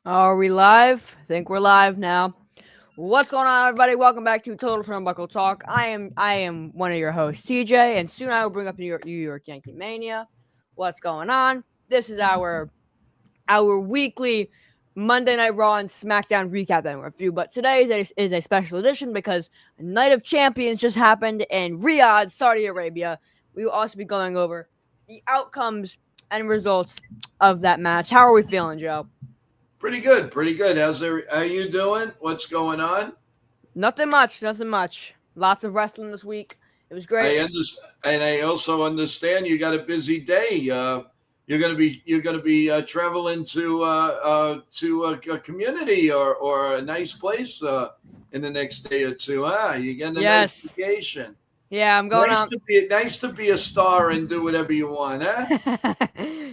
Are we live? I think we're live now. What's going on, everybody? Welcome back to Total Turnbuckle Talk. I am one of your hosts, TJ, and soon I will bring up New York Yankee Mania. What's going on? This is our weekly Monday Night Raw and Smackdown recap and review. But today is a special edition because Night of Champions just happened in Riyadh, Saudi Arabia. We will also be going over the outcomes and results of that match. How are we feeling, Joe? Pretty good, pretty good. How you doing? What's going on? Nothing much, nothing much. Lots of wrestling this week. It was great. I understand, and I also understand you got a busy day. You're gonna be traveling to a community or a nice place in the next day or two. You getting a nice Yes. vacation. Yeah, I'm going on. Nice to be a star and do whatever you want, huh?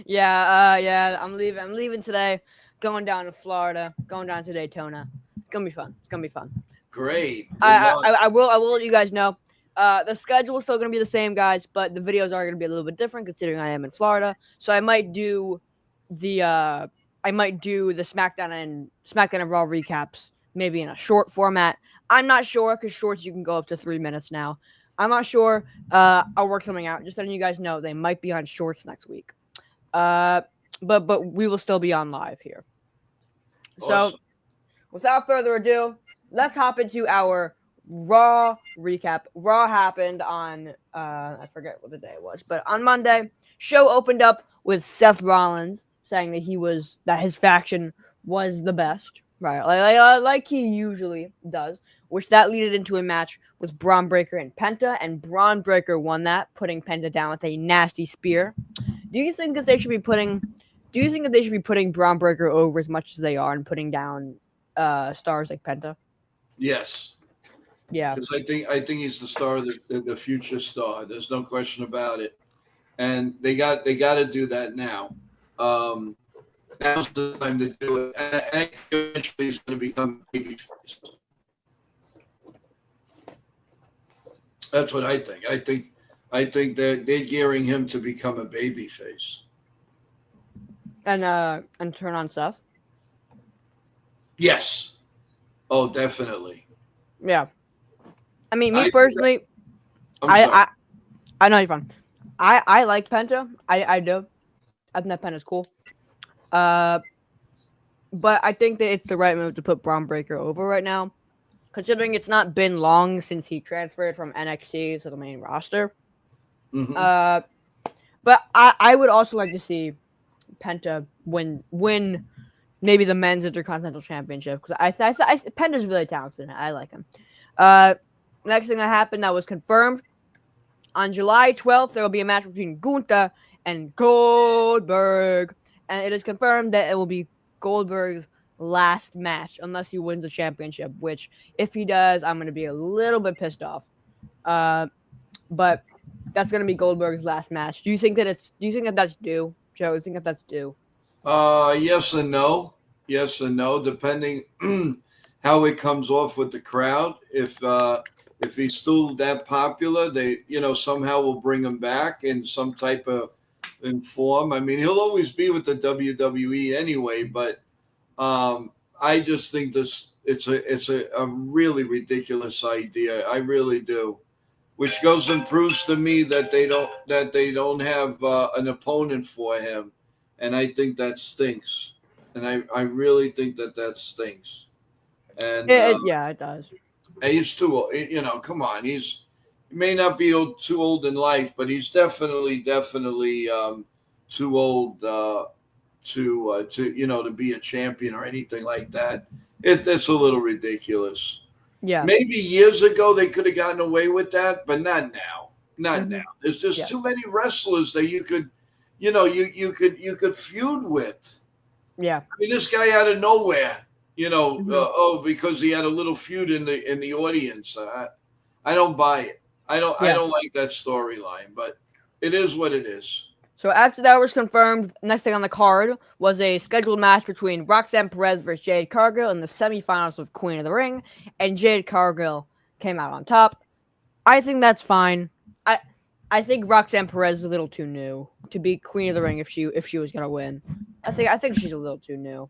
Yeah, I'm leaving. I'm leaving today. Going down to Florida. Going down to Daytona. It's gonna be fun. It's gonna be fun. Great. Good I luck. I, I will I will let you guys know. The schedule is still gonna be the same, guys, but the videos are gonna be a little bit different considering I am in Florida. So I might do the SmackDown and Raw recaps maybe in a short format. I'm not sure because shorts you can go up to 3 minutes now. I'm not sure. I'll work something out. Just letting you guys know they might be on shorts next week. Uh, but we will still be on live here. So Awesome. without further ado, let's hop into our Raw recap. Raw happened on I forget what the day was, but on Monday, show opened up with Seth Rollins saying that his faction was the best, right? Like he usually does, which that led into a match with Braun Breaker and Penta, and Braun Breaker won that, putting Penta down with a nasty spear. Do you think that they should be putting? Do you think that they should be putting Braun Breaker over as much as they are and putting down stars like Penta? Yes. Yeah. Because I think he's the star of the future star. There's no question about it. And they got to do that now. Um, Now's the time to do it. And eventually he's going to become babyface. That's what I think. I think that they're gearing him to become a babyface. And turn on Seth. Yes. Oh, definitely. Yeah. I mean, me I personally, I'm I sorry. I I know you're fun. I like Penta. I do. I think that Penta's cool. Uh, but I think that it's the right move to put Braun Breaker over right now, considering it's not been long since he transferred from NXT to the main roster. Hmm. Uh, but I would also like to see Penta win maybe the men's intercontinental championship because Penta's really talented. I like him. Uh, Next thing that happened that was confirmed on July 12th, there will be a match between Gunther and Goldberg, and it is confirmed that it will be Goldberg's last match unless he wins the championship. Which, if he does, I'm gonna be a little bit pissed off. Uh, but that's gonna be Goldberg's last match. Do you think that it's? Do you think that that's due, Joe? Do you think that that's due? Yes and no. Yes and no, depending how it comes off with the crowd. If he's still that popular, they somehow will bring him back in some type of in form. I mean, he'll always be with the WWE anyway, but I just think this it's a really ridiculous idea. I really do. Which goes and proves to me that they don't have an opponent for him, and I think that stinks. And I really think that stinks. And Yeah, it does. he's too old. Come on, he may not be too old in life, but he's definitely too old to be a champion or anything like that. It's a little ridiculous. Yeah. Maybe years ago they could have gotten away with that, but not now. Not now. Hmm. There's just Yeah. too many wrestlers that you could feud with. Yeah. I mean, this guy out of nowhere, Hmm. because he had a little feud in the audience. I don't buy it. I Yeah. don't like that storyline, but it is what it is. So after that was confirmed, next thing on the card was a scheduled match between Roxanne Perez versus Jade Cargill in the semifinals of Queen of the Ring, and Jade Cargill came out on top. I think that's fine. I I think Roxanne Perez is a little too new to be Queen of the Ring if she was gonna win. I think she's a little too new.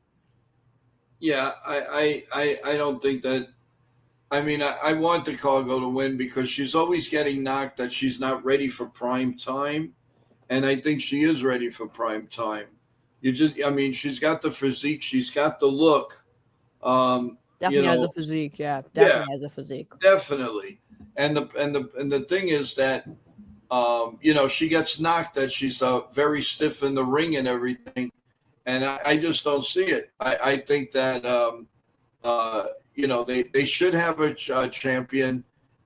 Yeah, I don't think that. I mean, I want the Cargo to win because she's always getting knocked that she's not ready for prime time, and I think she is ready for prime time. I mean, she's got the physique, she's got the look. You Definitely has a know, physique. Yeah, yeah, definitely has a physique. definitely. And the thing is that she gets knocked that she's very stiff in the ring and everything, and I just don't see it. I think that uh, they should have a champion,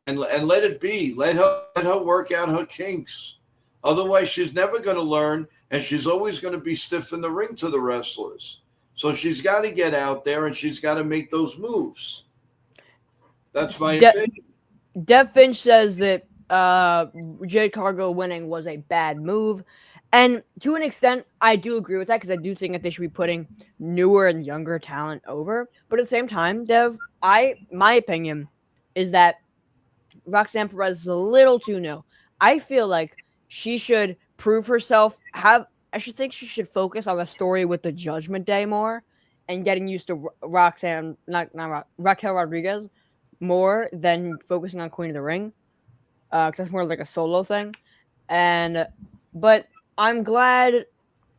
and let it be. Let her work out her kinks. Otherwise, she's never going to learn, and she's always going to be stiff in the ring to the wrestlers. So she's got to get out there and she's got to make those moves. That's my opinion. Dev Finch says that Jade Cargo winning was a bad move. And to an extent, I do agree with that because I do think that they should be putting newer and younger talent over. But at the same time, Dev, my opinion is that Roxanne Perez is a little too new. I feel like she should prove herself. I should think she should focus on the story with the Judgment Day more and getting used to Roxanne, not Raquel Rodriguez more than focusing on Queen of the Ring. Because that's more like a solo thing. But I'm glad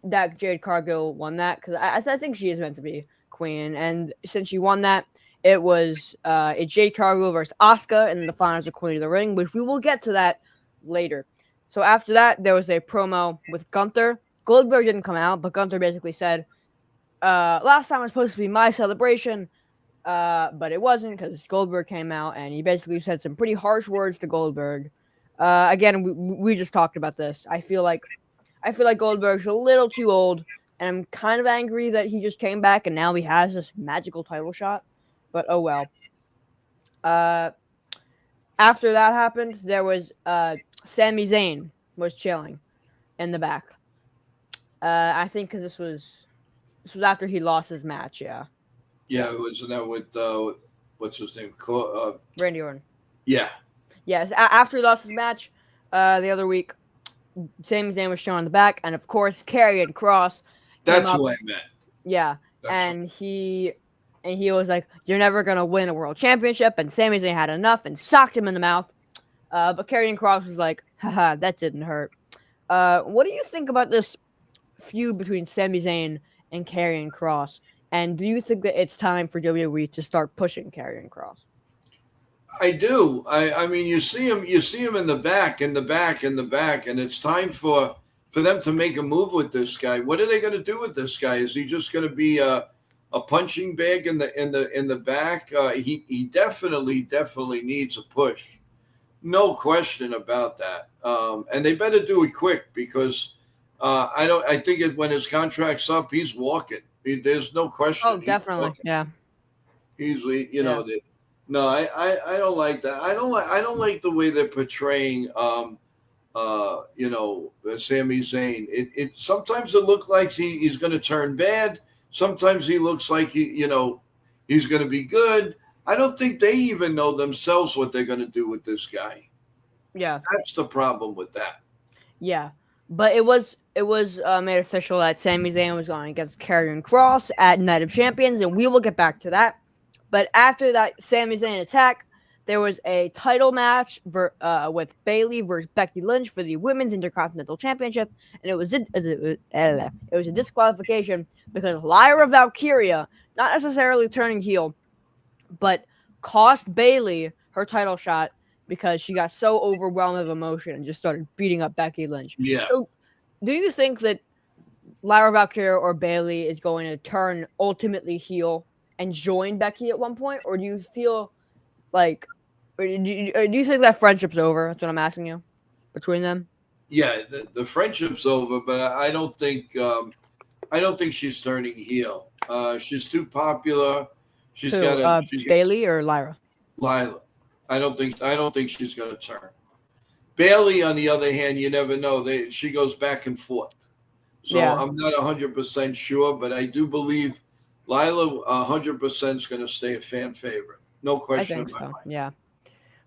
that Jade Cargill won that because I think she is meant to be queen, and since she won that, it was a Jade Cargill versus Asuka in the finals of Queen of the Ring, which we will get to that later. So after that, there was a promo with Gunther. Goldberg didn't come out, but Gunther basically said, "Last time was supposed to be my celebration." But it wasn't because Goldberg came out and he basically said some pretty harsh words to Goldberg. Again, we just talked about this. I feel like Goldberg's a little too old, and I'm kind of angry that he just came back and now he has this magical title shot. But oh well. Uh, After that happened, there was Sami Zayn was chilling in the back. I think because this was after he lost his match. Yeah. Yeah, it was that with what's his name? Randy Orton. Yeah. Yes, after he lost his match the other week, Sami Zayn was shown in the back, and of course, Karrion Kross came That's up. who I meant. Yeah, That's and he was like, "You're never gonna win a world championship," and Sami Zayn had enough and socked him in the mouth. But Karrion Kross was like, "Haha, that didn't hurt." What do you think about this feud between Sami Zayn and Karrion Kross? And do you think that it's time for WWE to start pushing Karrion Kross? I do. I mean, you see him in the back, in the back, in the back, and it's time for them to make a move with this guy. What are they going to do with this guy? Is he just going to be a punching bag in the back? He definitely needs a push. No question about that. And they better do it quick because I don't. I think when his contract's up, he's walking. There's no question. Oh, definitely, yeah. Easily, Yeah. no, I don't like that. I don't like the way they're portraying Sami Zayn. It sometimes it looks like he's going to turn bad. Sometimes he looks like he's going to be good. I don't think they even know themselves what they're going to do with this guy. Yeah. That's the problem with that. Yeah, but it was made official that Sami Zayn was going against Karrion Kross at Night of Champions, and we will get back to that. But after that Sami Zayn attack, there was a title match with Bayley versus Becky Lynch for the Women's Intercontinental Championship, and it was a disqualification because Lyra Valkyria, not necessarily turning heel, but cost Bayley her title shot because she got so overwhelmed with emotion and just started beating up Becky Lynch. Yeah. So, do you think that Lyra Valkyria or Bayley is going to turn ultimately heel and join Becky at one point, or do you feel like, or do you think that friendship's over? That's what I'm asking you between them. Yeah, the friendship's over, but I don't think she's turning heel. She's too popular. She's Who, got a she's Bayley or Lyra? Lila. I don't think she's going to turn. Bailey, on the other hand, you never know. She goes back and forth. So Yeah. I'm not 100% sure, but I do believe Lila 100% is going to stay a fan favorite. No I question think about so. it. Yeah.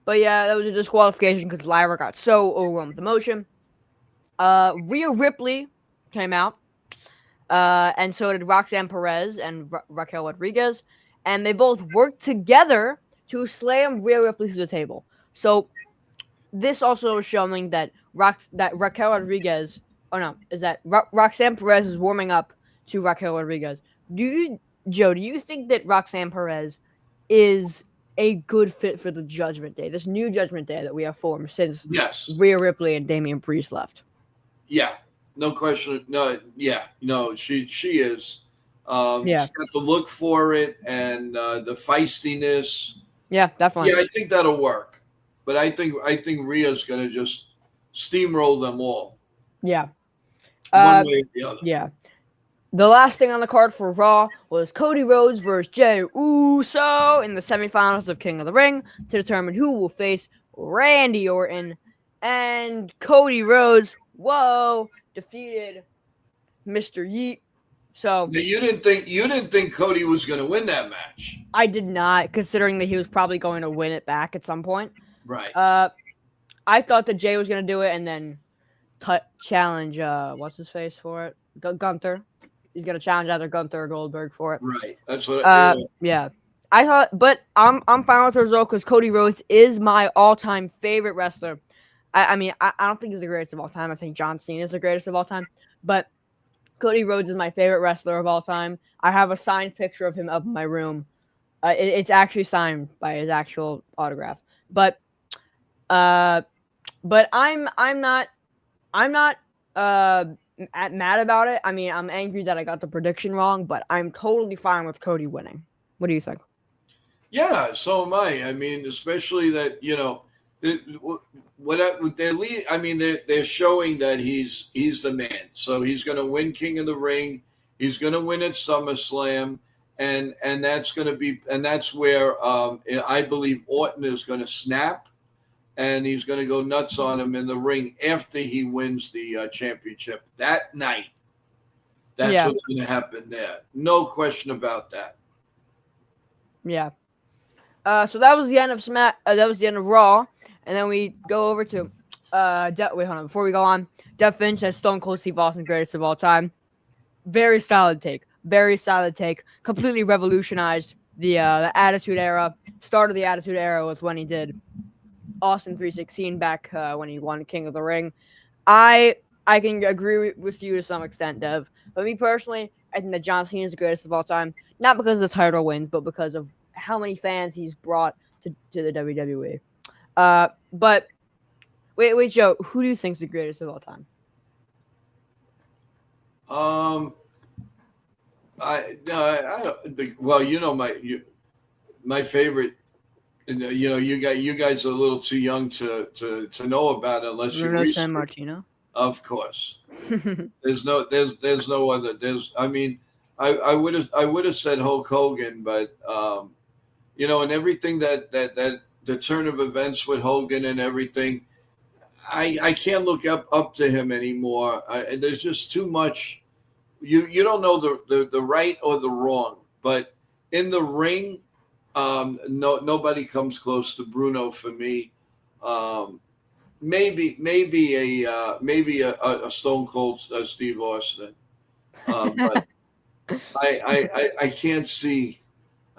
But yeah, that was a disqualification because Lyra got so overwhelmed with emotion. Rhea Ripley came out and so did Roxanne Perez and Raquel Rodriguez, and they both worked together to slam Rhea Ripley through the table. So this also is showing that Raquel Rodriguez, Roxanne Perez is warming up to Raquel Rodriguez. Joe, do you think that Roxanne Perez is a good fit for the Judgment Day, this new Judgment Day that we have formed since Yes. Rhea Ripley and Damian Priest left? Yeah, no question. No, yeah, no, she is. Yeah. She's got the look for it and the feistiness. Yeah, definitely. Yeah, I think that'll work. But I think Rhea's going to just steamroll them all. Yeah. One way or the other. Yeah. The last thing on the card for Raw was Cody Rhodes versus Jey Uso in the semifinals of King of the Ring to determine who will face Randy Orton. And Cody Rhodes, defeated Mr. Yeet. So Now, you didn't think Cody was going to win that match. I did not, considering that he was probably going to win it back at some point. Right. I thought that Jay was going to do it and then challenge what's his face for it? Gunther. He's gonna challenge either Gunther or Goldberg for it. Right. That's what. Yeah. I thought, but I'm fine with the result because Cody Rhodes is my all-time favorite wrestler. I mean, I don't think he's the greatest of all time. I think John Cena is the greatest of all time. But Cody Rhodes is my favorite wrestler of all time. I have a signed picture of him up in my room. It's actually signed by his actual autograph. But I'm not mad about it. I mean, I'm angry that I got the prediction wrong, but I'm totally fine with Cody winning. What do you think? Yeah, so am I. I mean, especially that they're showing that he's the man. So he's going to win King of the Ring. He's going to win at SummerSlam, and that's where I believe Orton is going to snap. And he's going to go nuts on him in the ring after he wins the championship that night. That's what's going to happen there. No question about that. Yeah. So that was the end of that was the end of Raw, and then we go over to wait, hold on. Before we go on, Jeff Finch says Stone Cold Steve Austin greatest of all time. Very solid take. Very solid take. Completely revolutionized the Attitude Era. Start of the Attitude Era was when he did Austin 316 back when he won King of the Ring. I can agree with you to some extent, Dev. But me personally, I think that John Cena is the greatest of all time. Not because of the title wins, but because of how many fans he's brought to the WWE. But wait, Joe, who do you think is the greatest of all time? I don't. Well, my favorite. You guys are a little too young to know about it unless you research. San Martino. Of course, there's no other. I mean, I would have said Hulk Hogan, but and everything that the turn of events with Hogan and everything, I can't look up to him anymore. There's just too much. You don't know the right or the wrong, but in the ring. Nobody comes close to Bruno for me. Maybe a Stone Cold Steve Austin, but I can't see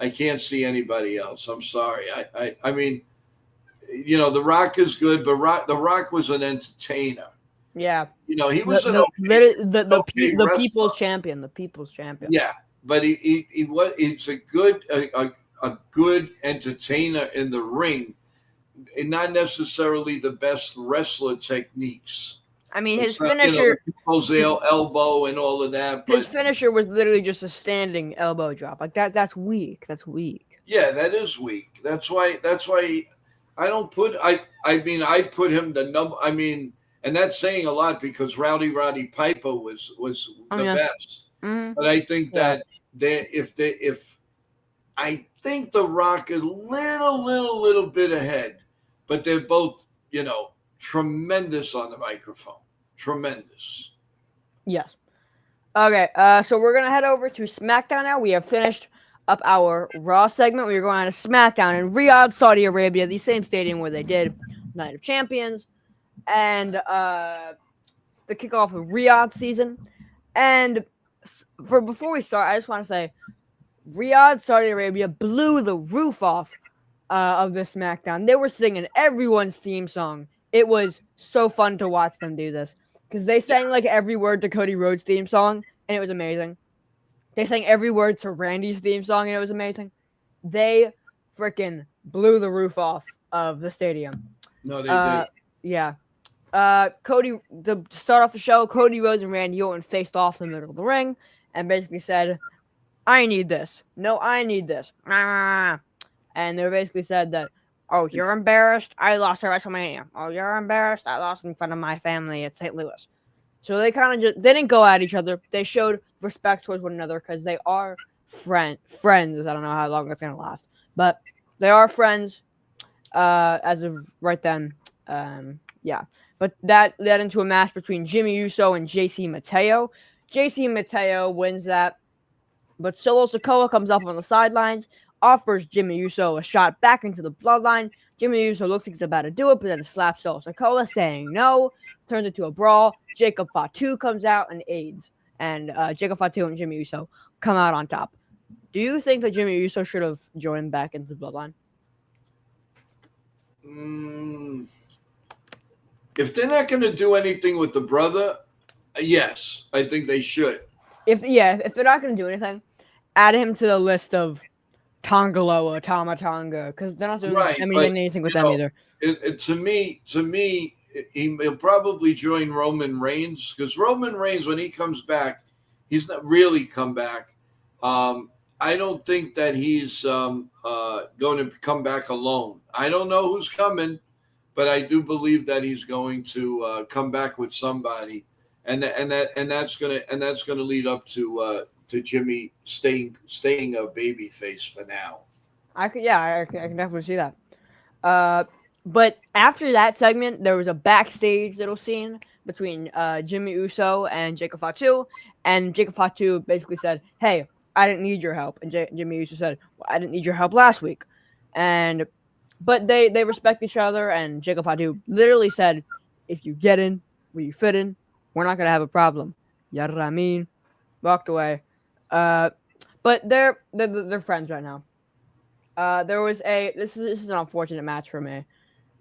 anybody else. I'm sorry. I mean, The Rock is good, but The Rock was an entertainer. Yeah, he was the people's champion. The people's champion. Yeah, but he's a good entertainer in the ring, and not necessarily the best wrestler techniques. I mean, his finisher, elbow and all of that. But his finisher was literally just a standing elbow drop. Like that. That's weak. That's weak. Yeah, that is weak. That's why I don't put. I put him the number. I mean, and that's saying a lot because Roddy Piper was the best. Mm-hmm. But I think that I think The Rock is a little bit ahead, but they're both, tremendous on the microphone. Tremendous. Yes. Okay, so we're going to head over to SmackDown now. We have finished up our Raw segment. We are going on to SmackDown in Riyadh, Saudi Arabia, the same stadium where they did Night of Champions, and the kickoff of Riyadh season. And before we start, I just want to say, Riyadh, Saudi Arabia blew the roof off of this SmackDown. They were singing everyone's theme song. It was so fun to watch them do this because they sang like every word to Cody Rhodes' theme song, and it was amazing. They sang every word to Randy's theme song, and it was amazing. They freaking blew the roof off of the stadium. No, they did. Yeah. Cody, to start off the show, Cody Rhodes and Randy Orton faced off in the middle of the ring and basically said, I need this. No, I need this. And they basically said that, oh, you're embarrassed? I lost at WrestleMania. Oh, you're embarrassed? I lost in front of my family at St. Louis. So they kind of just, they didn't go at each other. They showed respect towards one another because they are friends. I don't know how long it's going to last. But they are friends as of right then. Yeah. But that led into a match between Jimmy Uso and JC Mateo. JC Mateo wins that. But Solo Sikoa comes up on the sidelines, offers Jimmy Uso a shot back into the bloodline. Jimmy Uso looks like he's about to do it, but then slaps Solo Sikoa, saying no. Turns into a brawl. Jacob Fatu comes out and aids. And Jacob Fatu and Jimmy Uso come out on top. Do you think that Jimmy Uso should have joined back into the bloodline? If they're not going to do anything with the brother, yes, I think they should. If they're not going to do anything, add him to the list of Tongaloa, Tama-Tonga, because they're not doing anything with them either. To me, he'll probably join Roman Reigns, because Roman Reigns, when he comes back, he's not really come back. I don't think that he's going to come back alone. I don't know who's coming, but I do believe that he's going to come back with somebody, and that's gonna lead up to Jimmy staying a baby face for now. I can definitely see that. But after that segment, there was a backstage little scene between Jimmy Uso and Jacob Fatu, and Jacob Fatu basically said, "Hey, I didn't need your help," and Jimmy Uso said, "Well, I didn't need your help last week," but they respect each other, and Jacob Fatu literally said, "If you get in where you fit in, we're not gonna have a problem." You know what I mean? Walked away. But they're friends right now. There was this is an unfortunate match for me.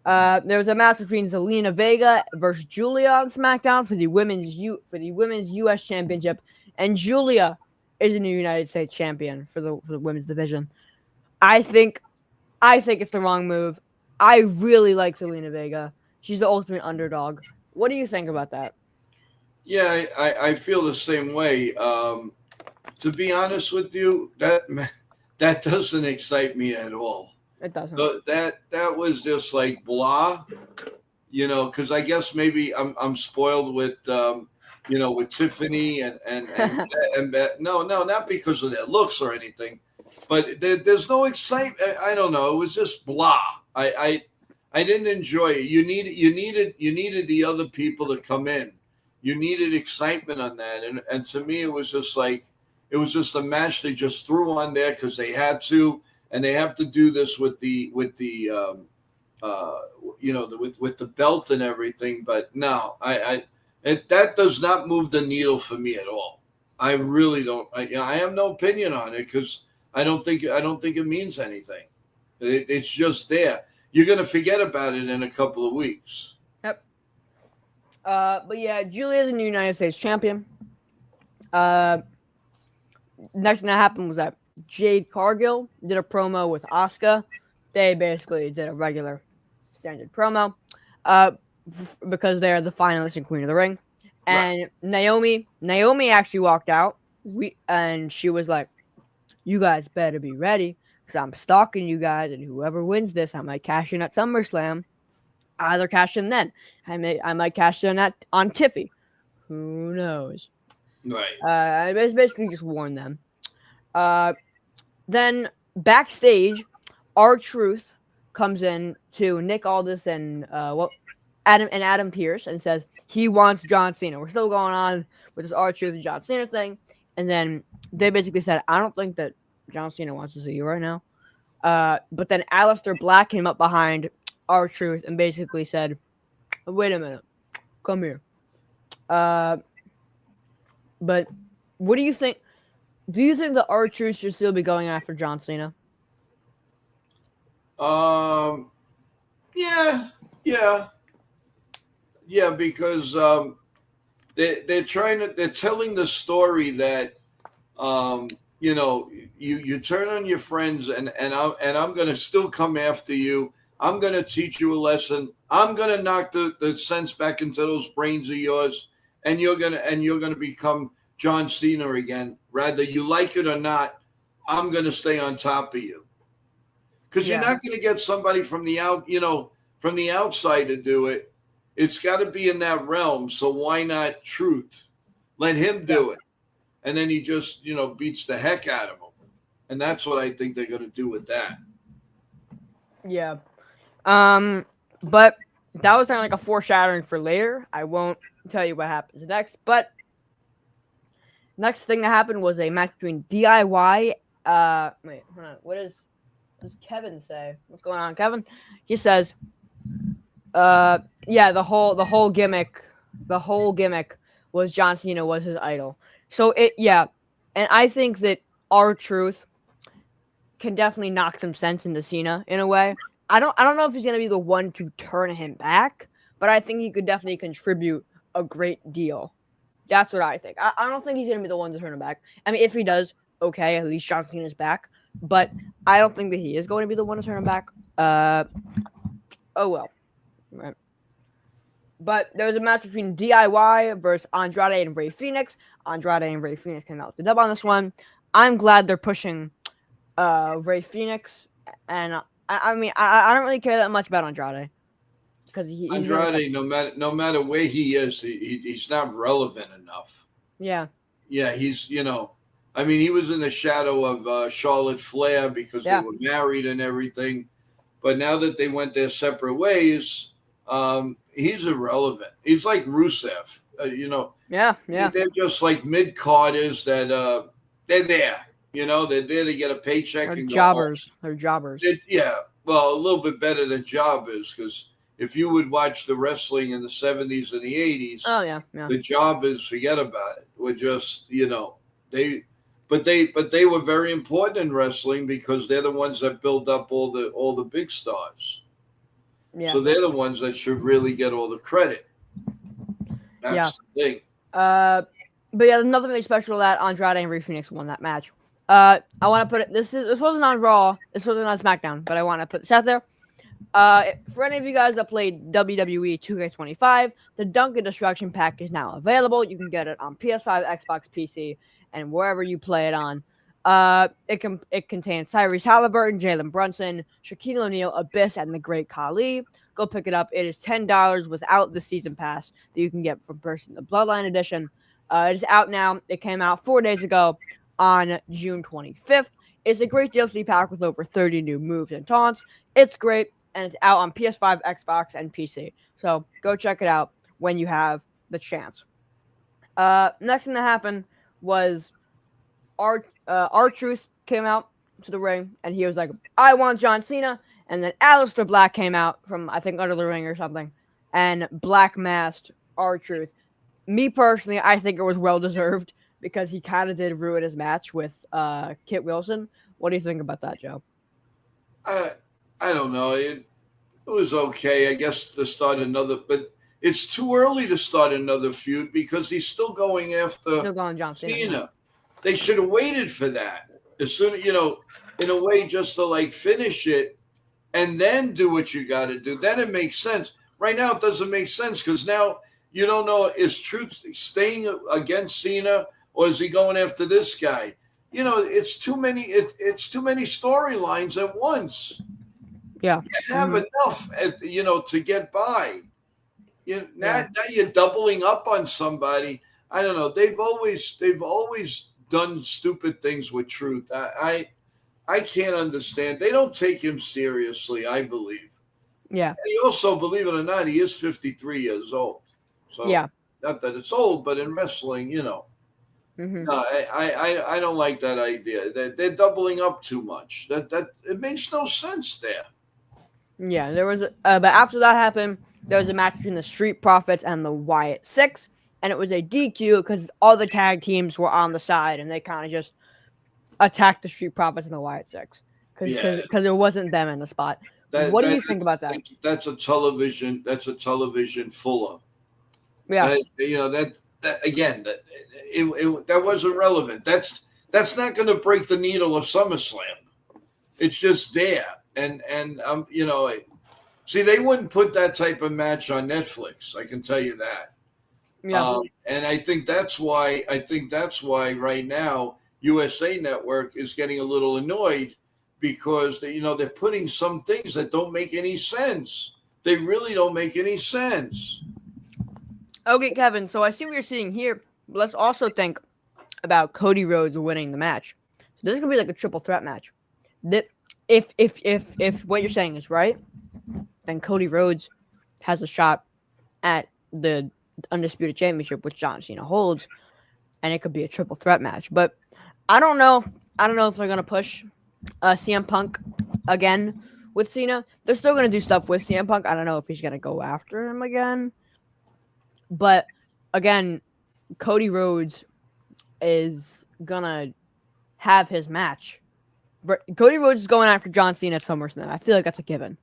There was a match between Zelina Vega versus Julia on SmackDown for the women's U.S. Championship, and Julia is a new United States champion for the women's division. I think it's the wrong move. I really like Zelina Vega. She's the ultimate underdog. What do you think about that? Yeah, I feel the same way. To be honest with you, that doesn't excite me at all. It doesn't. That was just like blah, because I guess maybe I'm spoiled with with Tiffany and no, not because of their looks or anything, but there's no excitement. I don't know. It was just blah. I didn't enjoy it. You needed the other people to come in. You needed excitement on that, and to me, it was just a match they just threw on there because they had to, and they have to do this with the with the belt and everything. But no, that does not move the needle for me at all. I really don't. I have no opinion on it because I don't think it means anything. It's just there. You're gonna forget about it in a couple of weeks. Yep. But yeah, Julia's a new United States champion. Next thing that happened was that Jade Cargill did a promo with Asuka. They basically did a regular standard promo because they're the finalists and Queen of the Ring. And right. Naomi actually walked out. And she was like, "You guys better be ready because I'm stalking you guys, and whoever wins this, I might cash in at SummerSlam. Either cash in then. I might cash in on Tiffy. Who knows?" Right. I basically just warned them. Then backstage, R-Truth comes in to Nick Aldis and Adam Pearce and says he wants John Cena. We're still going on with this R-Truth and John Cena thing. And then they basically said, "I don't think that John Cena wants to see you right now." But then Aleister Black came up behind R-Truth and basically said, "Wait a minute. Come here." But What do you think? Do you think the R-Truth should still be going after John Cena? Yeah, yeah, yeah. Because they're telling the story that you turn on your friends and I'm gonna still come after you. I'm gonna teach you a lesson. I'm gonna knock the sense back into those brains of yours, and you're gonna become John Cena again. Rather you like it or not, I'm gonna stay on top of you. Because you're Yeah, not gonna get somebody from the outside to do it. It's got to be in that realm. So why not Truth? Let him yeah, do it, and then he just beats the heck out of him, and that's what I think they're going to do with that. yeah. But that was kind of like a foreshadowing for later. I won't tell you what happens next. But next thing that happened was a match between DIY. Wait, hold on. Does Kevin say? What's going on, Kevin? He says, yeah, the whole gimmick was John Cena was his idol. So yeah, and I think that R-Truth can definitely knock some sense into Cena in a way. I don't know if he's gonna be the one to turn him back, but I think he could definitely contribute a great deal. That's what I think. I don't think he's gonna be the one to turn him back. I mean, if he does, okay, at least John Cena's back. But I don't think that he is going to be the one to turn him back. Oh well. Right. But there was a match between DIY versus Andrade and Rey Fenix. Andrade and Rey Fenix came out with the dub on this one. I'm glad they're pushing Rey Fenix, and I mean I don't really care that much about Andrade because he's Andrade, no matter where he is, he's not relevant enough. yeah. Yeah, he's I mean, he was in the shadow of Charlotte Flair because they were married and everything. But now that they went their separate ways, he's irrelevant. He's like Rusev, Yeah. They're just like mid carders that they're there. They're there to get a paycheck They're and jobbers. go home. They're jobbers. Yeah, well, a little bit better than jobbers because if you would watch the wrestling in the 70s and the 80s, Oh yeah. the jobbers, forget about it. We're just they. But they were very important in wrestling because they're the ones that build up all the big stars. Yeah. So they're the ones that should really get all the credit. That's the thing. But yeah, there's nothing really special that Andrade and Rey Fenix won that match. I want to put it. This wasn't on Raw. This wasn't on SmackDown. But I want to put this out there. For any of you guys that played WWE 2K25, the Dunkin' Destruction Pack is now available. You can get it on PS5, Xbox, PC, and wherever you play it on. It contains Tyrese Halliburton, Jalen Brunson, Shaquille O'Neal, Abyss, and the Great Khali. Go pick it up. It is $10 without the season pass that you can get from purchasing the Bloodline Edition. It is out now. It came out 4 days ago on June 25th. It's a great DLC pack with over 30 new moves and taunts. It's great, and it's out on PS5, Xbox, and PC. So go check it out when you have the chance. Next thing that happened was R-Truth came out to the ring, and he was like, I want John Cena. And then Aleister Black came out from, I think, under the ring or something, and Black masked R-Truth. Me personally, I think it was well-deserved because he kind of did ruin his match with Kit Wilson. What do you think about that, Joe? I don't know. It was okay, I guess, to start another, but it's too early to start another feud because he's still going after John Cena. Cena. They should have waited for that. As soon, in a way, just to like finish it and then do what you got to do. Then it makes sense. Right now, it doesn't make sense because now you don't know, is Truth staying against Cena or is he going after this guy? It's too many. It's too many storylines at once. Yeah, you have enough, to get by. Now you're doubling up on somebody. I don't know. They've always done stupid things with Truth. I can't understand. They don't take him seriously, I believe. Yeah. And he also, believe it or not, he is 53 years old. So yeah. Not that it's old, but in wrestling, Mm-hmm. No, I don't like that idea. They're doubling up too much. That it makes no sense there. Yeah, there was, but after that happened, there was a match between the Street Profits and the Wyatt Six. and it was a DQ because all the tag teams were on the side, and they kind of just attacked the Street Profits and the Wyatt Six because there wasn't them in the spot. What do you think about that? That's a television. That's a television full of. Yeah, That again. That wasn't relevant. That's not going to break the needle of SummerSlam. It's just there, and see, they wouldn't put that type of match on Netflix. I can tell you that. yeah. And I think that's why. Right now USA Network is getting a little annoyed because they're putting some things that don't make any sense. They really don't make any sense. Okay, Kevin. So I see what you're seeing here. But let's also think about Cody Rhodes winning the match. So this is gonna be like a triple threat match. That if what you're saying is right, then Cody Rhodes has a shot at the Undisputed Championship, which John Cena holds, and it could be a triple threat match. But I don't know. I don't know if they're gonna push CM Punk again with Cena. They're still gonna do stuff with CM Punk. I don't know if he's gonna go after him again. But again, Cody Rhodes is gonna have his match. Cody Rhodes is going after John Cena at SummerSlam. I feel like that's a given.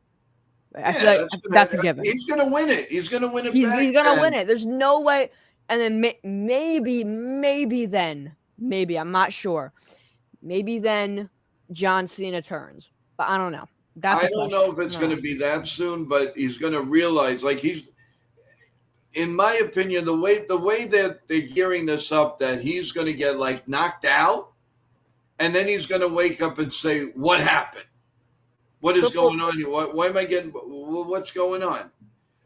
I feel like that's a given. He's gonna win it. He's gonna win it. He's gonna win it. There's no way. And then maybe then, I'm not sure. Maybe then John Cena turns, but I don't know. I don't know if it's going to be that soon, but he's going to realize, in my opinion, the way that they're gearing this up, that he's going to get knocked out, and then he's going to wake up and say, "What happened? What is going on here? Why am I getting? What's going on?"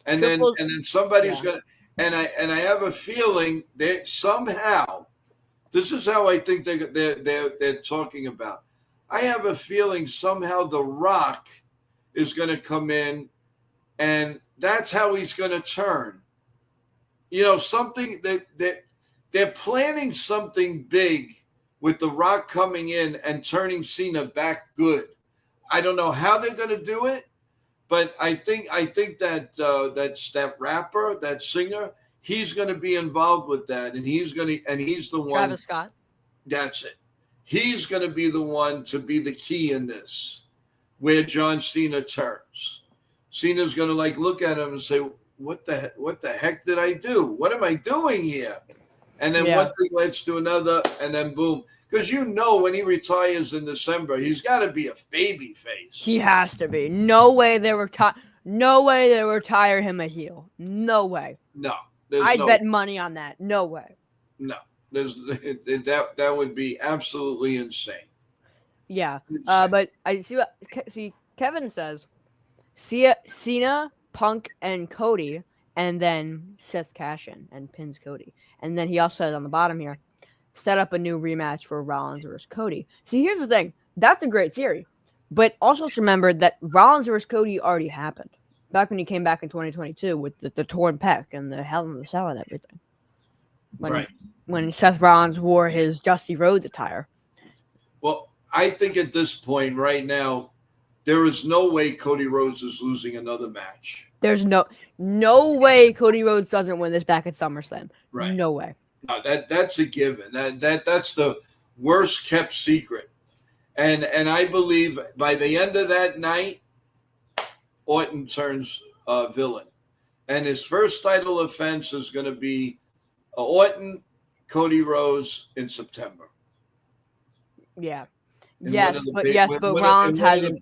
And then somebody's going to, and I have a feeling that somehow, this is how I think they're talking about. I have a feeling somehow The Rock is going to come in, and that's how he's going to turn. Something that they're planning something big with The Rock coming in and turning Cena back good. I don't know how they're going to do it, but I think that that rapper, that singer, he's going to be involved with that, and he's the one. Travis Scott. That's it. He's going to be the one to be the key in this, where John Cena turns. Cena's going to look at him and say, what the heck did I do? What am I doing here? And then one thing leads to another, and then boom. Because when he retires in December, he's got to be a baby face. He has to be. No way they retire him a heel. No way. No. I'd bet money on that. No way. No. That would be absolutely insane. Yeah. But I see Kevin says Cena, Punk, and Cody, and then Seth Cashin and pins Cody. And then he also says on the bottom here, set up a new rematch for Rollins versus Cody. See, here's the thing. That's a great theory. But also just remember that Rollins versus Cody already happened. Back when he came back in 2022 with the torn pec and the Hell in the Cell and everything. When Seth Rollins wore his Dusty Rhodes attire. Well, I think at this point right now, there is no way Cody Rhodes is losing another match. There's no way Cody Rhodes doesn't win this back at SummerSlam. Right. No way. No, that's a given. That's the worst kept secret. And I believe by the end of that night, Orton turns villain. And his first title offense is going to be Orton, Cody Rhodes in September. Yeah. But Rollins hasn't.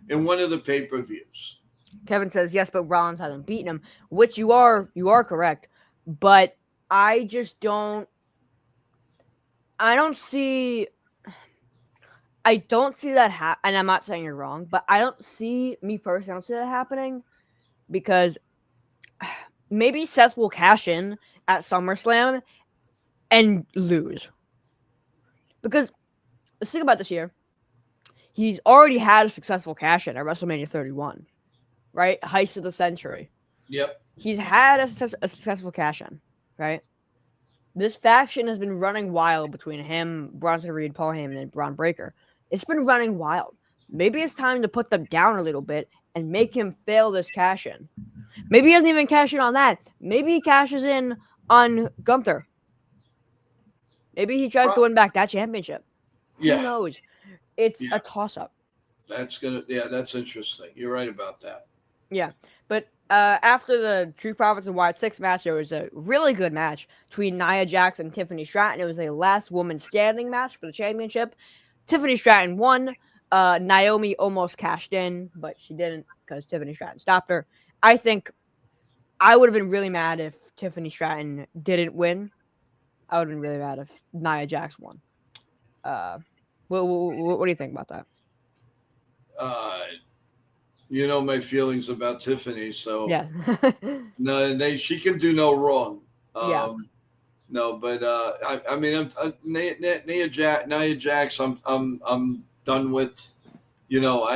In one of the pay-per-views. Kevin says, yes, but Rollins hasn't beaten him, which you are correct. But I just don't see that and I'm not saying you're wrong, but I don't see that happening because maybe Seth will cash in at SummerSlam and lose. Because let's think about this year. He's already had a successful cash in at WrestleMania 31, right? Heist of the century. Yep. He's had a successful cash in, right? This faction has been running wild between him, Bronson Reed, Paul Heyman, and Braun Breaker. It's been running wild. Maybe it's time to put them down a little bit and make him fail this cash in. Maybe he doesn't even cash in on that. Maybe he cashes in on Gunther. Maybe he tries to win back that championship. Yeah. Who knows? It's a toss-up. That's interesting. You're right about that. Yeah, but after the True Profits and Wyatt 6 match, there was a really good match between Nia Jax and Tiffany Stratton. It was a last woman standing match for the championship. Tiffany Stratton won. Naomi almost cashed in, but she didn't because Tiffany Stratton stopped her. I think I would have been really mad if Tiffany Stratton didn't win. I would have been really mad if Nia Jax won. What do you think about that? You know my feelings about Tiffany, so Yeah. no, she can do no wrong. Yeah. No, but I mean, Nia Jax, I'm done with. You know,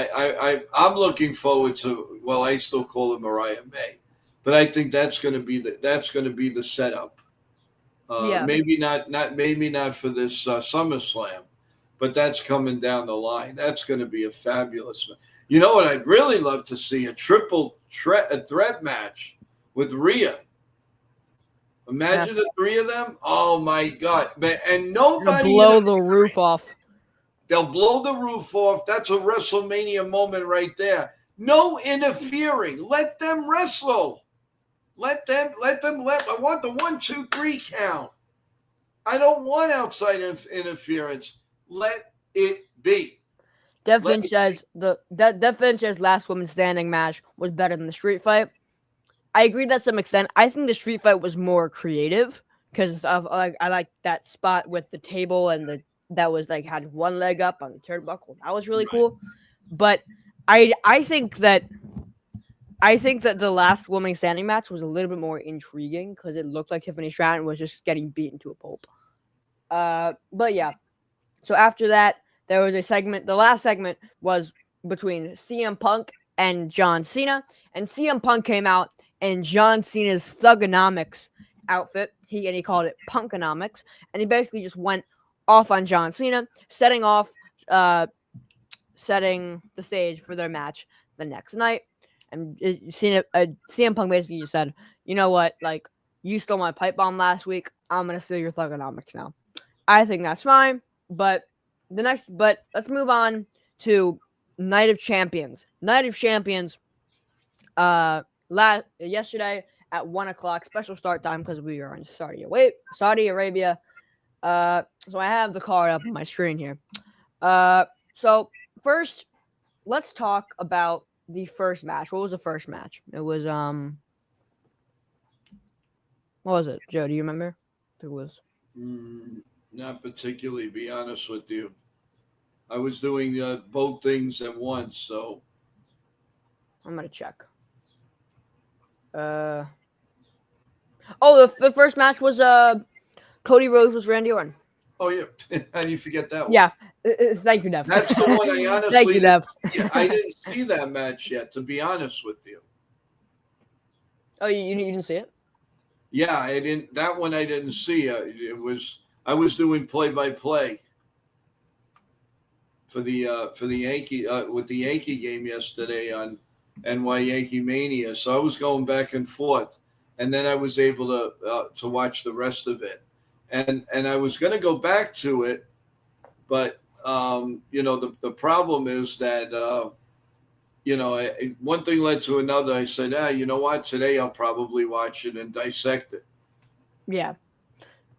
I'm looking forward to. Well, I still call her Mariah May, but I think that's going to be the setup. Yeah. Maybe not for this SummerSlam, but that's coming down the line. That's going to be a fabulous. You know what? I'd really love to see a triple threat match with Rhea. Imagine the three of them. Oh my God! And nobody blow the roof off. They'll blow the roof off. That's a WrestleMania moment right there. No interfering. Let them wrestle. Let them. I want the 1, 2, 3 count. I don't want outside interference. Let it be. Dev Finch says Dev Finch's last woman standing match was better than the street fight. I agree to some extent. I think the street fight was more creative because of I like that spot with the table and that was like had one leg up on the turnbuckle. That was really cool. But I think that the last woman standing match was a little bit more intriguing because it looked like Tiffany Stratton was just getting beaten to a pulp. But yeah. So after that, there was a segment. The last segment was between CM Punk and John Cena. And CM Punk came out in John Cena's Thugonomics outfit. He called it Punkonomics. And he basically just went off on John Cena, setting the stage for their match the next night. And CM Punk basically just said, you know what? Like, you stole my pipe bomb last week. I'm going to steal your Thugonomics now. I think that's fine. But let's move on to Night of Champions. Night of Champions. Yesterday at 1:00 special start time because we are in Saudi Arabia. So I have the card up on my screen here. So first, let's talk about the first match. What was the first match? It was what was it, Joe? Do you remember? It was. Not particularly, be honest with you. I was doing both things at once, so. I'm going to check. The first match was Cody Rhodes was Randy Orton. Oh, yeah. How do you forget that one? Yeah. Thank you, Dev. That's the one I honestly Thank you, Dev. I didn't see that match yet, to be honest with you. Oh, you didn't see it? Yeah, I didn't. That one I didn't see. I was doing play-by-play for the Yankee with the Yankee game yesterday on NY Yankee Mania. So I was going back and forth, and then I was able to watch the rest of it, and I was going to go back to it, but the problem is that one thing led to another. I said, you know what? Today I'll probably watch it and dissect it. Yeah.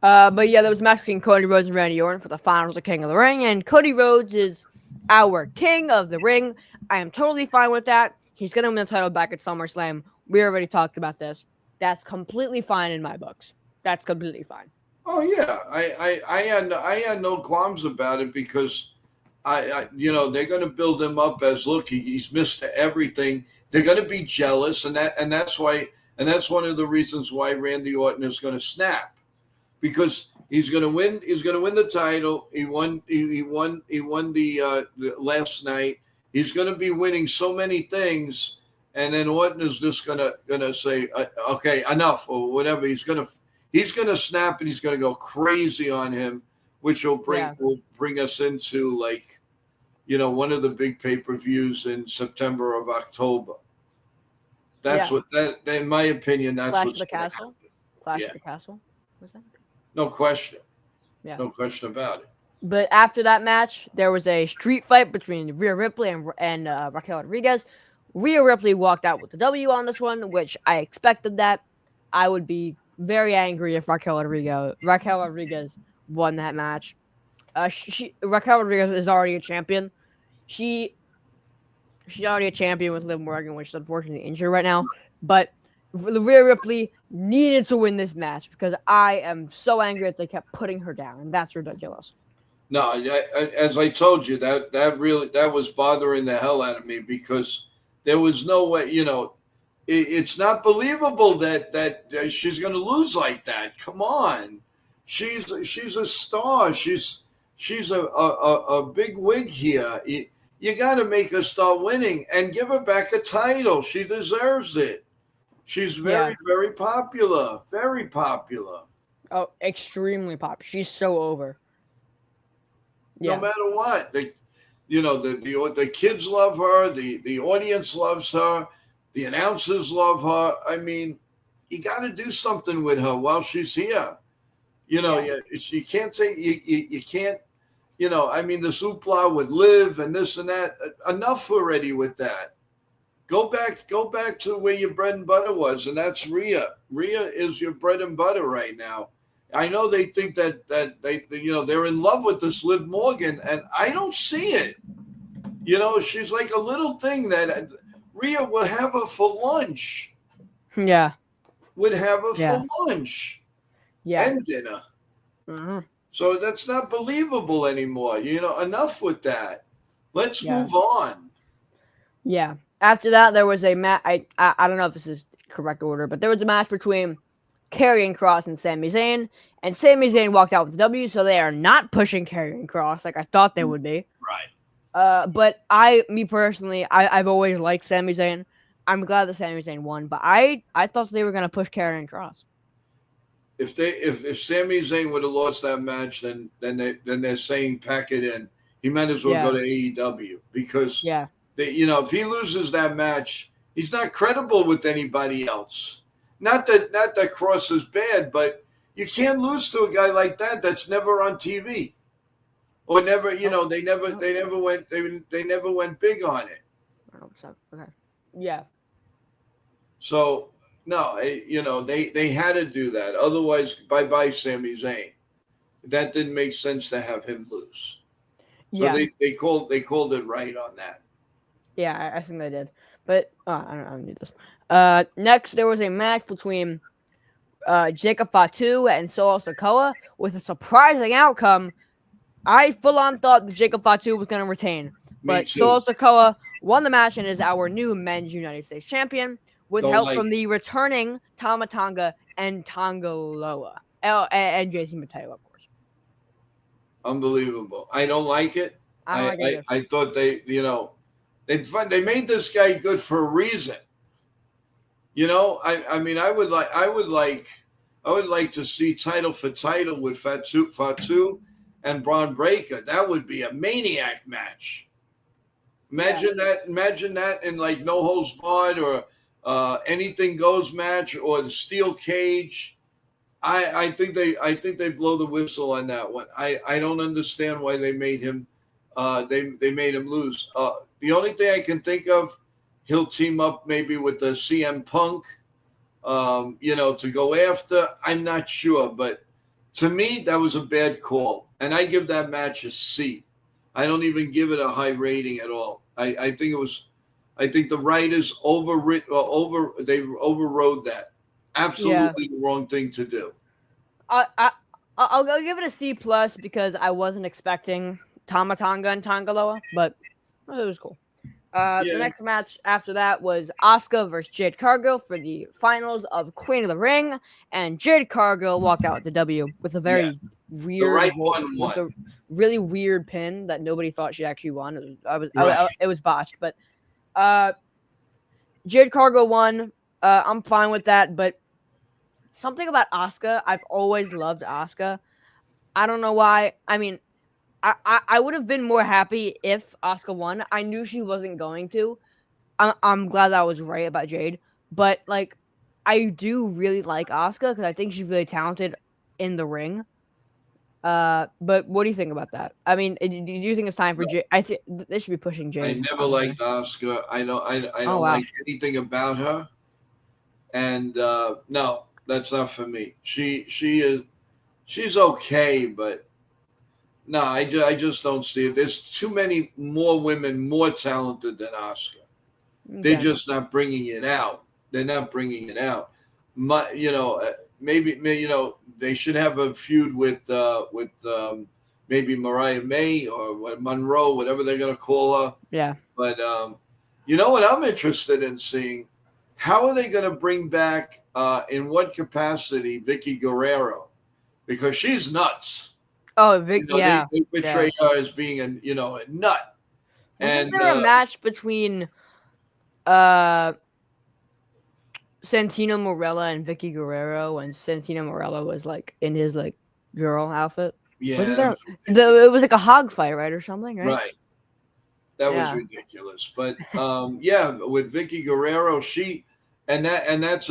But yeah, there was a match between Cody Rhodes and Randy Orton for the finals of King of the Ring, and Cody Rhodes is our King of the Ring. I am totally fine with that. He's going to win the title back at SummerSlam. We already talked about this. That's completely fine in my books. That's completely fine. Oh yeah, I had no qualms about it because they're going to build him up as look he's missed everything. They're going to be jealous, and that's one of the reasons why Randy Orton is going to snap. Because he's going to win. He's going to win the title. He won the last night. He's going to be winning so many things, and then Orton is just going to say, "Okay, enough," or whatever. He's going to snap, and he's going to go crazy on him, which will bring us into one of the big pay-per-views in September or October. That's what in my opinion, that's Clash what's of the Castle. Clash of the Castle. Was that? No question. Yeah. No question about it. But after that match, there was a street fight between Rhea Ripley and Raquel Rodriguez. Rhea Ripley walked out with the W on this one, which I expected that. I would be very angry if Raquel Rodriguez won that match. Raquel Rodriguez is already a champion. She she's already a champion with Liv Morgan, which is unfortunately injured right now. But Rhea Ripley needed to win this match because I am so angry that they kept putting her down, and that's ridiculous. No, as I told you, that was bothering the hell out of me because there was no way. It's not believable that she's going to lose like that. Come on, she's a star. She's a big wig here. You got to make her start winning and give her back a title. She deserves it. She's very popular. Very popular. Oh, extremely popular. She's so over. No matter what, the kids love her. The audience loves her. The announcers love her. I mean, you got to do something with her while she's here. You can't say you can't. I mean, the hoopla with Liv and this and that. Enough already with that. Go back to where your bread and butter was, and that's Rhea. Rhea is your bread and butter right now. I know they think that they're in love with this Liv Morgan, and I don't see it. She's like a little thing that Rhea would have her for lunch. Yeah. Would have her for lunch. Yeah. And dinner. Mm-hmm. So that's not believable anymore. Enough with that. Let's move on. Yeah. After that, there was a match. I don't know if this is correct order, but there was a match between Karrion Kross and Sami Zayn, and Sami Zayn walked out with the W, so they are not pushing Karrion Kross like I thought they would be. Right. But me personally, I've always liked Sami Zayn. I'm glad that Sami Zayn won, but I thought they were gonna push Karrion Kross. If Sami Zayn would have lost that match, then they're saying pack it in. He might as well go to AEW because if he loses that match, he's not credible with anybody else. Not that Kross is bad, but you can't lose to a guy like that that's never on TV, or never. They never went big on it. Okay. Yeah. So no, they had to do that. Otherwise, bye Sami Zayn. That didn't make sense to have him lose. So they called it right on that. Yeah, I think they did. But I don't need this. Next, there was a match between Jacob Fatu and Solo Sikoa with a surprising outcome. I full on thought that Jacob Fatu was going to retain, but Solo Sikoa won the match and is our new men's United States champion with help from the returning Tama Tonga and Tonga Loa and Jason Mateo, of course. Unbelievable! I don't like it. I thought they made this guy good for a reason. I mean, I would like to see title for title with Fatu and Braun Breaker. That would be a maniac match. Imagine that in like no holds barred or anything goes match or the steel cage. I think they blow the whistle on that one. I don't understand why they made him. They made him lose. The only thing I can think of, he'll team up maybe with the CM Punk, to go after. I'm not sure, but to me, that was a bad call, and I give that match a C. I don't even give it a high rating at all. I think the writers they overrode that. Absolutely the wrong thing to do. I'll give it a C plus because I wasn't expecting Tama Tonga and Tongaloa, but it was cool. The next match after that was Asuka versus Jade Cargill for the finals of Queen of the Ring, and Jade Cargill walked out with the W with a very weird, with a really weird pin that nobody thought she actually won. It was botched, but Jade Cargill won. I'm fine with that, but something about Asuka, I've always loved Asuka. I don't know why. I mean, I would have been more happy if Asuka won. I knew she wasn't going to. I'm glad that I was right about Jade. But, I do really like Asuka because I think she's really talented in the ring. But what do you think about that? I mean, do you think it's time for Jade? I think they should be pushing I Jade. never Honestly. liked Oscar. I Oh don't wow. like anything about her. And no, that's not for me. She's okay, but no, I just don't see it. There's too many more women more talented than Oscar. They're Okay. just not bringing it out. They're not bringing it out. Maybe they should have a feud with maybe Mariah May or Monroe, whatever they're gonna call her. Yeah. But you know what I'm interested in seeing? How are they going to bring back, in what capacity, Vicky Guerrero? Because she's nuts. Oh, Vic. They, Yeah. they Yeah. portray her as being a nut. Wasn't And there a match between uh Santino Morella and Vicky Guerrero when Santino Morella was like in his like girl outfit? yeah, Wasn't that there? was ridiculous. It was like a hog fight, right, or something, right? Right. That was Yeah. ridiculous. But yeah, with Vicky Guerrero, that's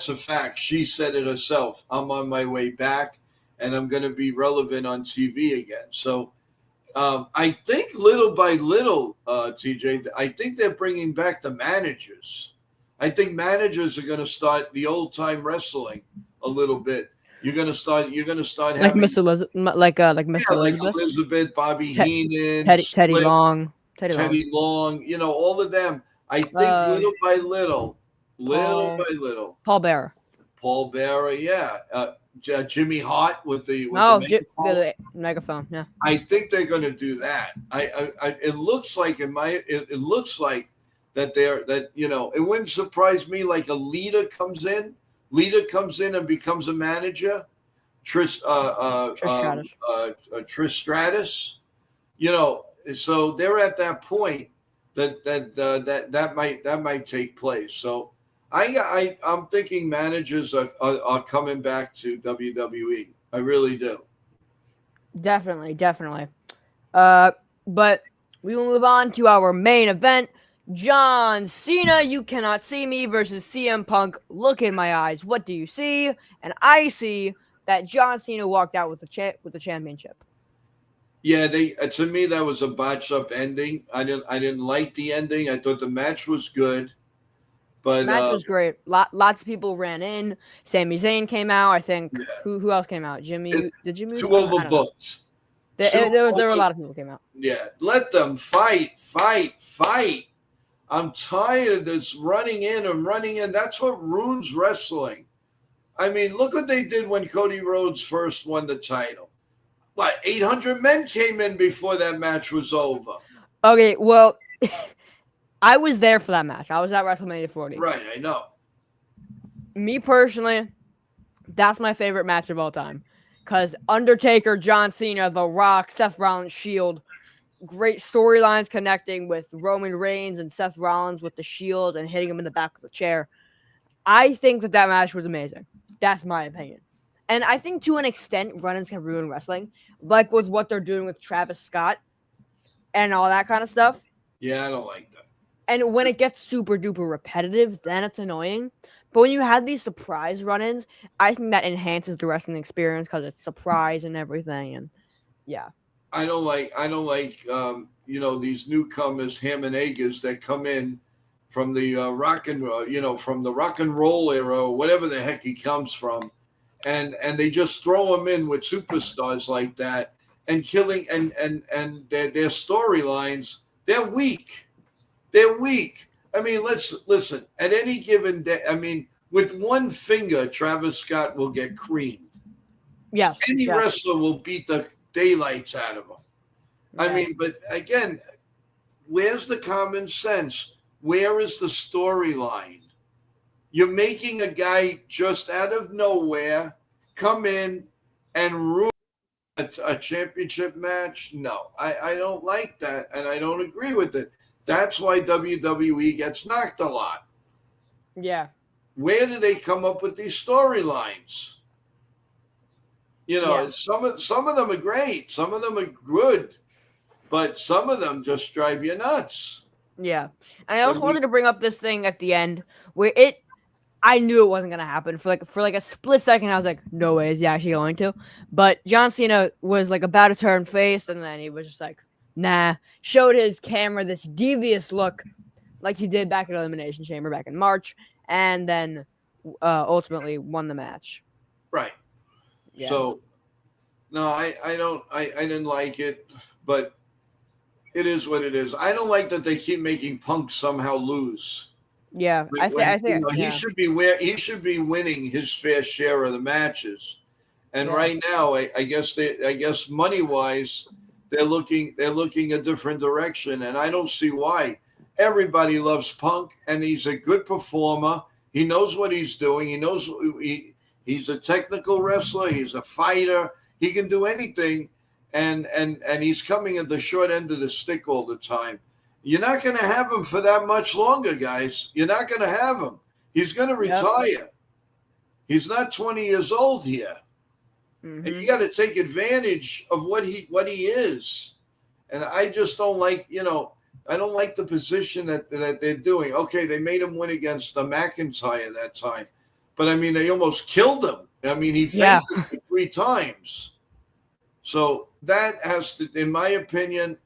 a fact. She said it herself. I'm on my way back, and I'm going to be relevant on TV again. So I think little by little, TJ, I think they're bringing back the managers. I think managers are going to start the old time wrestling a little bit. You're going to start Like having, Miss Elizabeth, like Miss yeah, like Elizabeth, Elizabeth, Bobby Te- Heenan, Teddy Slick, Long, Teddy Long, Teddy Long, all of them. I think uh, little Paul by little, Paul Bearer. Paul Bearer, yeah, Jimmy Hart with the Oh, megaphone. the megaphone. Yeah. I think they're going to do that. It looks like it looks like that it wouldn't surprise me. Like a leader comes in and becomes a manager. Trish Stratus. Trish Stratus. So they're at that point that might take place. So I'm thinking managers are coming back to WWE. I really do. Definitely. But we will move on to our main event. John Cena, you cannot see me versus CM Punk. Look in my eyes. What do you see? And I see that John Cena walked out with the championship. Yeah, to me that was a botched up ending. I didn't like the ending. I thought the match was good, but Match was great. Lots of people ran in. Sami Zayn came out. I think yeah, who else came out? Jimmy. Did Jimmy too Uso come out? I don't know. overbooked. Too There were a over, lot of people came out. yeah, let them fight. I'm tired of this running in and running in. That's what ruins wrestling. I mean, look what they did when Cody Rhodes first won the title. What, 800 men came in before that match was over. Okay, well, I was there for that match. I was at WrestleMania 40. Right, I know. Me personally, that's my favorite match of all time. Because Undertaker, John Cena, The Rock, Seth Rollins, Shield, great storylines connecting with Roman Reigns and Seth Rollins with the Shield and hitting him in the back of the chair. I think that match was amazing. That's my opinion. And I think to an extent, run-ins can ruin wrestling, like with what they're doing with Travis Scott and all that kind of stuff. Yeah, I don't like that. And when it gets super duper repetitive, then it's annoying. But when you have these surprise run-ins, I think that enhances the wrestling experience because it's surprise and everything. And yeah, I don't like these newcomers, ham and eggers that come in from the from the rock and roll era or whatever the heck he comes from, and they just throw him in with superstars like that and killing and their storylines. They're weak. I mean, let's listen. At any given day, I mean, with one finger, Travis Scott will get creamed. yes, Any wrestler will beat the daylights out of him. Yeah. I mean, but again, where's the common sense? Where is the storyline? You're making a guy just out of nowhere come in and ruin a championship match. No, I don't like that, and I don't agree with it. That's why WWE gets knocked a lot. Yeah. Where do they come up with these storylines? Some of them are great, some of them are good, but some of them just drive you nuts. Yeah. And I also wanted to bring up this thing at the end where it I knew it wasn't gonna happen. For like a split second, I was like, "No way, is he actually going to?" But John Cena was like about to turn face, and then he was just like, "Nah." Showed his camera this devious look, like he did back at Elimination Chamber back in March, and then ultimately won the match. Right. Yeah, So no, I didn't like it, but it is what it is. I don't like that they keep making Punk somehow lose. yeah. I think He yeah, should be winning his fair share of the matches. And yeah, right now, I guess money wise, they're looking a different direction, and I don't see why. Everybody loves Punk, and he's a good performer. He knows what he's doing. He's a technical wrestler. He's a fighter. He can do anything, and he's coming at the short end of the stick all the time. You're not going to have him for that much longer, guys. You're not going to have him. He's going to yep. retire. He's not 20 years old here. And you got to take advantage of what he is. And I just don't like, I don't like the position that they're doing. Okay, they made him win against McIntyre that time, but I mean, they almost killed him. I mean, he Yeah. fainted 3 times. So that has to, in my opinion,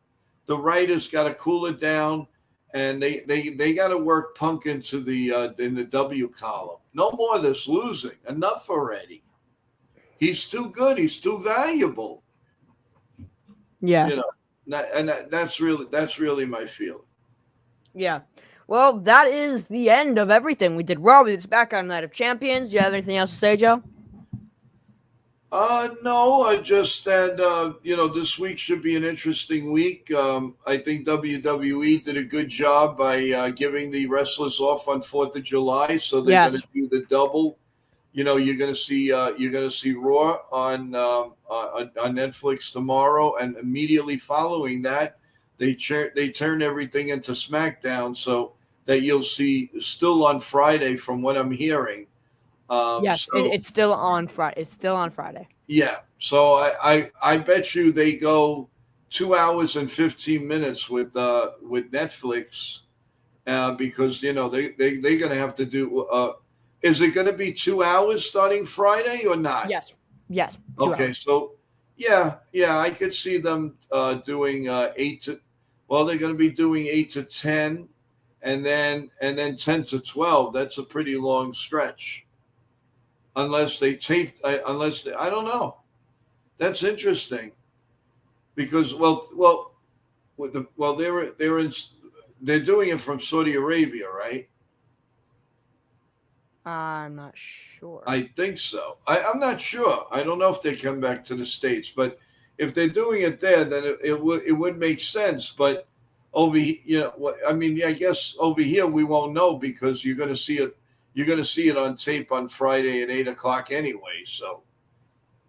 the writers got to cool it down, and they got to work Punk into the in the W column. No more of this losing. Enough already. He's too good. He's too valuable. Yeah. That's really my feeling. Yeah. Well, that is the end of everything. We did Raw. We did SmackDown Night of Champions. Do you have anything else to say, Joe? No, I just said, this week should be an interesting week. I think WWE did a good job by giving the wrestlers off on 4th of July, so they're going to do the double. You're going to see Raw on Netflix tomorrow, and immediately following that, they turn everything into SmackDown, so that you'll see still on Friday, from what I'm hearing. Yes, it's still on Friday. It's still on Friday. Yeah, so I bet you they go 2 hours and 15 minutes with Netflix, because they're going to have to do. Is it going to be 2 hours starting Friday or not? Yes. Okay, so yeah, I could see them doing 8 to. Well, they're going to be doing 8 to 10, and then 10 to 12. That's a pretty long stretch. Unless they taped, I don't know. That's interesting, because they're doing it from Saudi Arabia, right? I'm not sure. I think so. I'm not sure. I don't know if they come back to the States, but if they're doing it there, then it would make sense. But over, I guess over here we won't know, because you're going to see it. You're going to see it on tape on Friday at 8:00 anyway. So,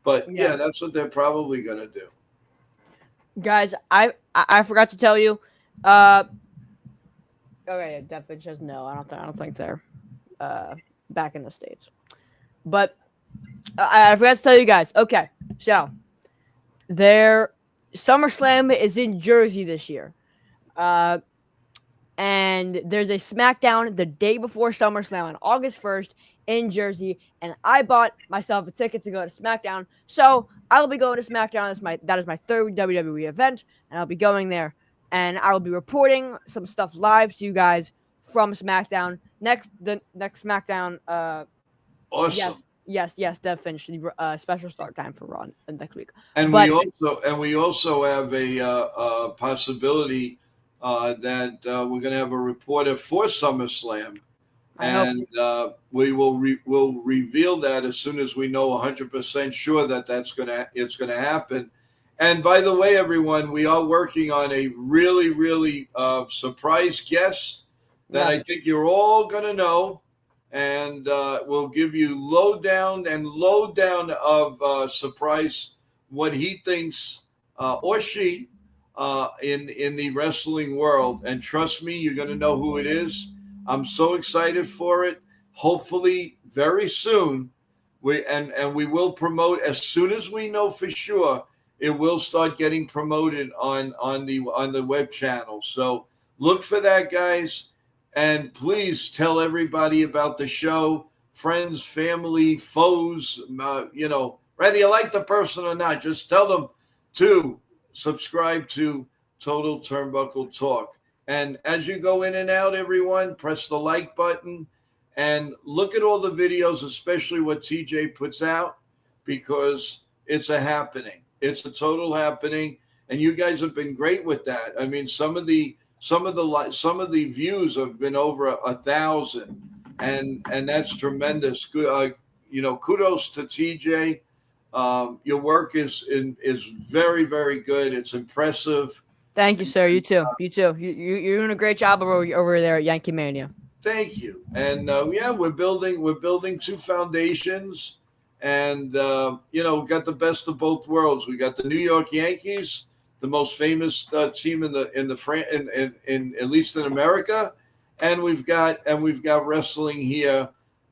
but yeah, that's what they're probably going to do. Guys, I forgot to tell you. Okay, Definitely says no. I don't think they're back in the States. But I forgot to tell you guys. Okay, so their SummerSlam is in Jersey this year. And there's a SmackDown the day before SummerSlam on August 1st in Jersey, and I bought myself a ticket to go to SmackDown, so I'll be going to SmackDown. That is my third WWE event, and I'll be going there, and I will be reporting some stuff live to you guys from SmackDown. The next SmackDown. Awesome. Yes, Dev finished the special start time for Raw next week. And we also have a possibility that we're going to have a reporter for SummerSlam, and we will reveal that as soon as we know 100% sure that it's going to happen. And by the way, everyone, we are working on a really, really surprise guest that I think you're all going to know, and we'll give you lowdown of surprise what he thinks or she. In the wrestling world, and trust me, you're going to know who it is. I'm so excited for it. Hopefully, very soon, we will promote as soon as we know for sure. It will start getting promoted on the web channel. So look for that, guys, and please tell everybody about the show. friends, family, foes, whether you like the person or not, just tell them to subscribe to Total Turnbuckle Talk. And as you go in and out, everyone, press the like button and look at all the videos, especially what TJ puts out, because it's a happening. It's a total happening, and you guys have been great with that. I mean, some of the views have been over 1,000, and that's tremendous. Good, kudos to TJ. Your work is very, very good. It's impressive. Thank you, sir. You too. You too. You're doing a great job over there at Yankee Mania. Thank you. And we're building two foundations, and got the best of both worlds. We got the New York Yankees, the most famous team in at least in America, and we've got wrestling here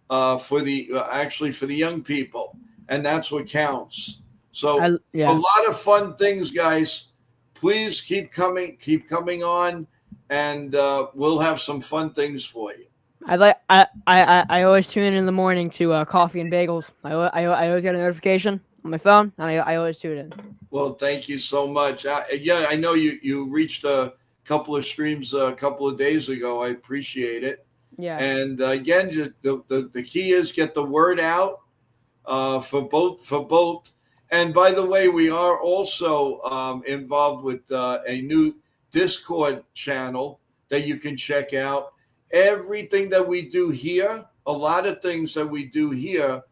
for the young people, and that's what counts. So a lot of fun things, guys. Please keep coming on, and we'll have some fun things for you. I always tune in the morning to Coffee and Bagels. I always get a notification on my phone, and I always tune in. Well, thank you so much. I know you reached a couple of streams a couple of days ago. I appreciate it. Yeah. And again, the key is get the word out for both. And by the way, we are also involved with a new Discord channel that you can check out. Everything that we do here, a lot of things that we do here,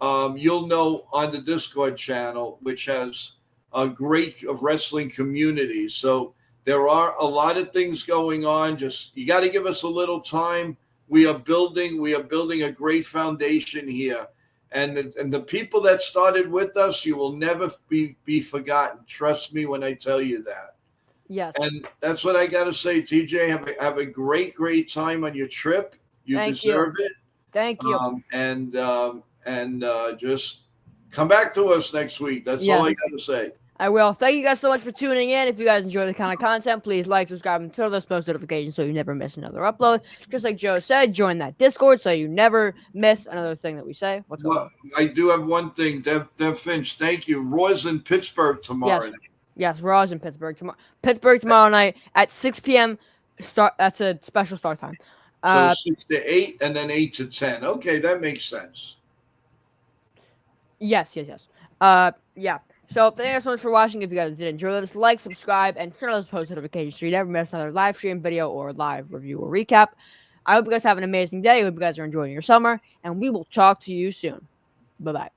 you'll know on the Discord channel, which has a great wrestling community. So there are a lot of things going on. Just you got to give us a little time. We are building a great foundation here. And the people that started with us, you will never be forgotten. Trust me when I tell you that. Yes. And that's what I got to say, TJ. Have a great time on your trip. You deserve it. Thank you. And just come back to us next week. That's all I got to say. I will. Thank you guys so much for tuning in. If you guys enjoy the kind of content, please like, subscribe, and turn those post notifications so you never miss another upload. Just like Joe said, join that Discord so you never miss another thing that we say. What's going on? I do have one thing. Dev Finch, thank you. Raw's in Pittsburgh tomorrow night. Yes, Raw's in Pittsburgh tomorrow. Pittsburgh tomorrow night at 6 p.m. Start. That's a special start time. So 6 to 8 and then 8 to 10. Okay, that makes sense. Yes. Yeah. So thank you guys so much for watching. If you guys did enjoy this, like, subscribe, and turn on those post notifications so you never miss another live stream video or live review or recap. I hope you guys have an amazing day. I hope you guys are enjoying your summer, and we will talk to you soon. Bye-bye.